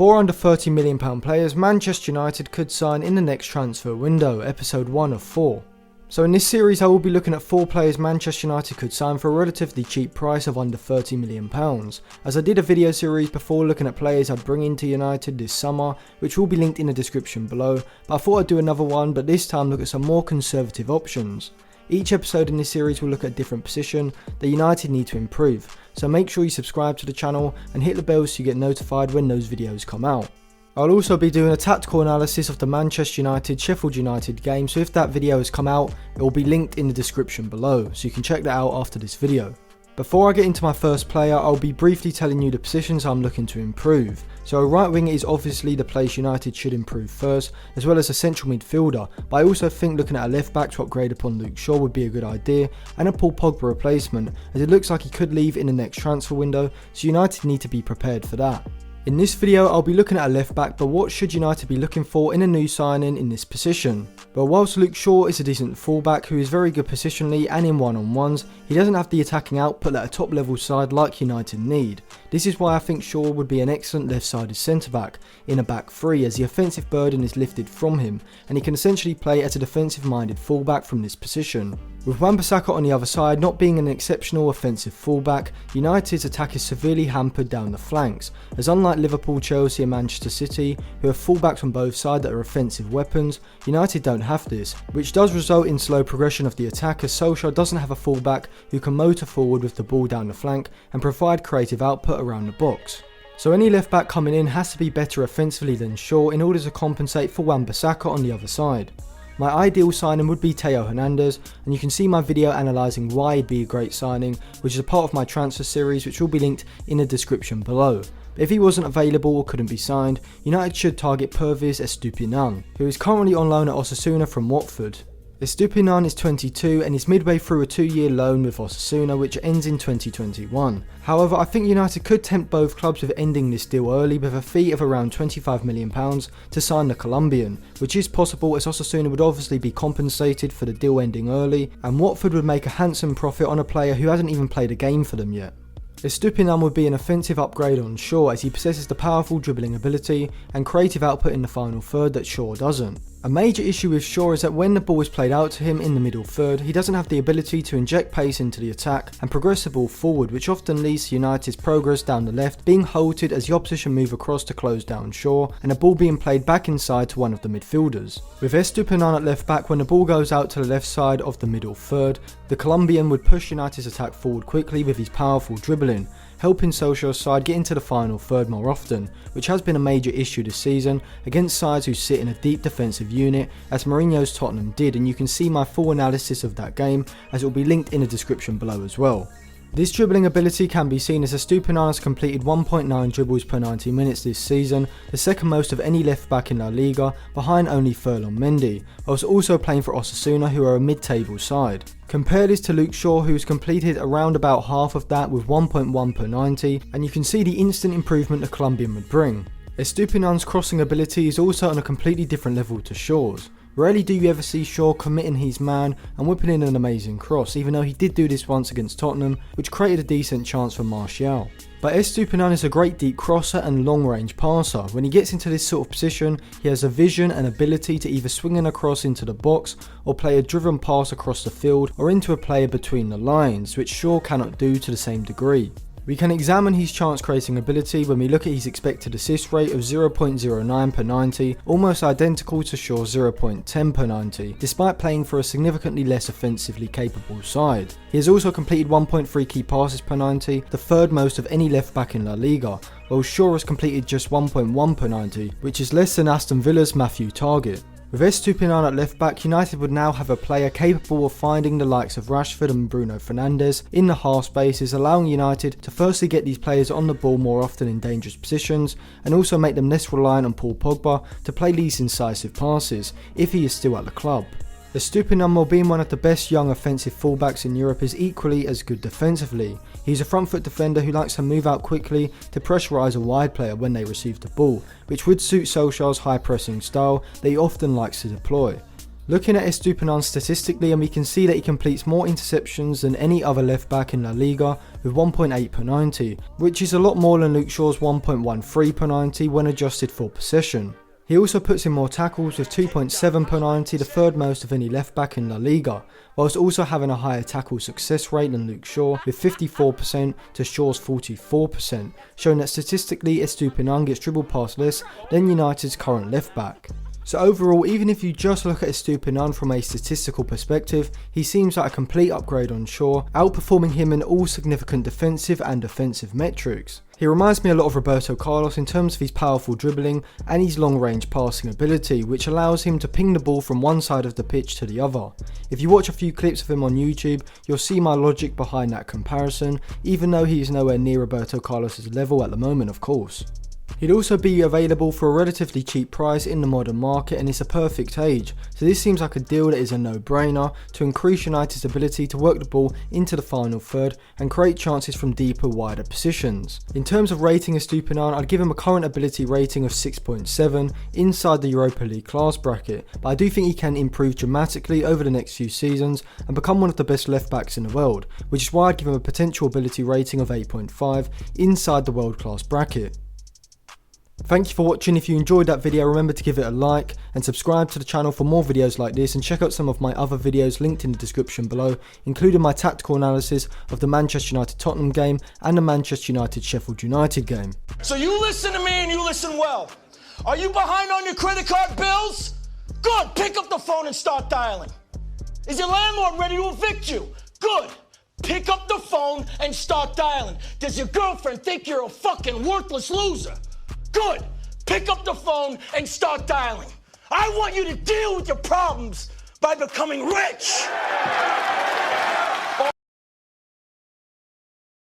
4 under £30 million players Manchester United could sign in the next transfer window, episode 1 of 4. So in this series I will be looking at 4 players Manchester United could sign for a relatively cheap price of under £30 million, as I did a video series before looking at players I'd bring into United this summer, which will be linked in the description below, but I thought I'd do another one, but this time look at some more conservative options. Each episode in this series will look at a different position that United need to improve, so make sure you subscribe to the channel and hit the bell so you get notified when those videos come out. I'll also be doing a tactical analysis of the Manchester United Sheffield United game, so if that video has come out, it will be linked in the description below, so you can check that out after this video. Before I get into my first player, I'll be briefly telling you the positions I'm looking to improve. So a right winger is obviously the place United should improve first, as well as a central midfielder, but I also think looking at a left back to upgrade upon Luke Shaw would be a good idea, and a Paul Pogba replacement, as it looks like he could leave in the next transfer window, so United need to be prepared for that. In this video I'll be looking at a left back, but what should United be looking for in a new signing in this position? Well, whilst Luke Shaw is a decent fullback who is very good positionally and in one-on-ones, he doesn't have the attacking output that a top level side like United need. This is why I think Shaw would be an excellent left-sided centre-back in a back three, as the offensive burden is lifted from him and he can essentially play as a defensive-minded fullback from this position. With Wan-Bissaka on the other side not being an exceptional offensive fullback, United's attack is severely hampered down the flanks, as unlike Liverpool, Chelsea and Manchester City, who have fullbacks on both sides that are offensive weapons, United don't have this, which does result in slow progression of the attack, as Solskjaer doesn't have a fullback who can motor forward with the ball down the flank and provide creative output around the box. So any left back coming in has to be better offensively than Shaw in order to compensate for Wan-Bissaka on the other side. My ideal signing would be Theo Hernandez, and you can see my video analysing why he'd be a great signing, which is a part of my transfer series which will be linked in the description below. But if he wasn't available or couldn't be signed, United should target Pervis Estupinan, who is currently on loan at Osasuna from Watford. Estupinan is 22 and is midway through a 2-year loan with Osasuna, which ends in 2021. However, I think United could tempt both clubs with ending this deal early with a fee of around £25 million to sign the Colombian, which is possible as Osasuna would obviously be compensated for the deal ending early, and Watford would make a handsome profit on a player who hasn't even played a game for them yet. Estupinan would be an offensive upgrade on Shaw, as he possesses the powerful dribbling ability and creative output in the final third that Shaw doesn't. A major issue with Shaw is that when the ball is played out to him in the middle third, he doesn't have the ability to inject pace into the attack and progress the ball forward, which often leads to United's progress down the left being halted as the opposition move across to close down Shaw, and a ball being played back inside to one of the midfielders. With Estupinan at left back, when the ball goes out to the left side of the middle third, the Colombian would push United's attack forward quickly with his powerful dribbling, helping Solskjaer's side get into the final third more often, which has been a major issue this season against sides who sit in a deep defensive unit, as Mourinho's Tottenham did, and you can see my full analysis of that game as it will be linked in the description below as well. This dribbling ability can be seen as Estupinan has completed 1.9 dribbles per 90 minutes this season, the second most of any left back in La Liga, behind only Ferland Mendy, whilst also playing for Osasuna, who are a mid-table side. Compare this to Luke Shaw, who's completed around about half of that with 1.1 per 90, and you can see the instant improvement the Colombian would bring. Estupinan's crossing ability is also on a completely different level to Shaw's. Rarely do you ever see Shaw committing his man and whipping in an amazing cross, even though he did do this once against Tottenham, which created a decent chance for Martial. But Estupinan is a great deep crosser and long range passer. When he gets into this sort of position, he has a vision and ability to either swing an across into the box or play a driven pass across the field or into a player between the lines, which Shaw cannot do to the same degree. We can examine his chance creating ability when we look at his expected assist rate of 0.09 per 90, almost identical to Shaw's 0.10 per 90, despite playing for a significantly less offensively capable side. He has also completed 1.3 key passes per 90, the third most of any left back in La Liga, while Shaw has completed just 1.1 per 90, which is less than Aston Villa's Matthew Target. With Estupinan at left back, United would now have a player capable of finding the likes of Rashford and Bruno Fernandes in the half spaces, allowing United to firstly get these players on the ball more often in dangerous positions, and also make them less reliant on Paul Pogba to play these incisive passes if he is still at the club. Estupinan, while being one of the best young offensive fullbacks in Europe, is equally as good defensively. He's a front foot defender who likes to move out quickly to pressurise a wide player when they receive the ball, which would suit Solskjaer's high pressing style that he often likes to deploy. Looking at Estupinan statistically, and we can see that he completes more interceptions than any other left back in La Liga with 1.8 per 90, which is a lot more than Luke Shaw's 1.13 per 90 when adjusted for possession. He also puts in more tackles with 2.7 per 90, the third most of any left back in La Liga, whilst also having a higher tackle success rate than Luke Shaw with 54% to Shaw's 44%, showing that statistically Estupinan gets dribbled past less than United's current left back. So overall, even if you just look at Estupinan from a statistical perspective, he seems like a complete upgrade on Shaw, outperforming him in all significant defensive and offensive metrics. He reminds me a lot of Roberto Carlos in terms of his powerful dribbling and his long range passing ability, which allows him to ping the ball from one side of the pitch to the other. If you watch a few clips of him on YouTube, you'll see my logic behind that comparison, even though he is nowhere near Roberto Carlos's level at the moment, of course. He'd also be available for a relatively cheap price in the modern market, and it's a perfect age, so this seems like a deal that is a no-brainer to increase United's ability to work the ball into the final third and create chances from deeper, wider positions. In terms of rating Estupinan, I'd give him a current ability rating of 6.7 inside the Europa League class bracket, but I do think he can improve dramatically over the next few seasons and become one of the best left backs in the world, which is why I'd give him a potential ability rating of 8.5 inside the world class bracket. Thank you for watching. If you enjoyed that video, remember to give it a like and subscribe to the channel for more videos like this, and check out some of my other videos linked in the description below, including my tactical analysis of the Manchester United Tottenham game and the Manchester United Sheffield United game. So you listen to me and you listen well. Are you behind on your credit card bills? Good, pick up the phone and start dialing. Is your landlord ready to evict you? Good, pick up the phone and start dialing. Does your girlfriend think you're a fucking worthless loser? Good, pick up the phone and start dialing. I want you to deal with your problems by becoming rich.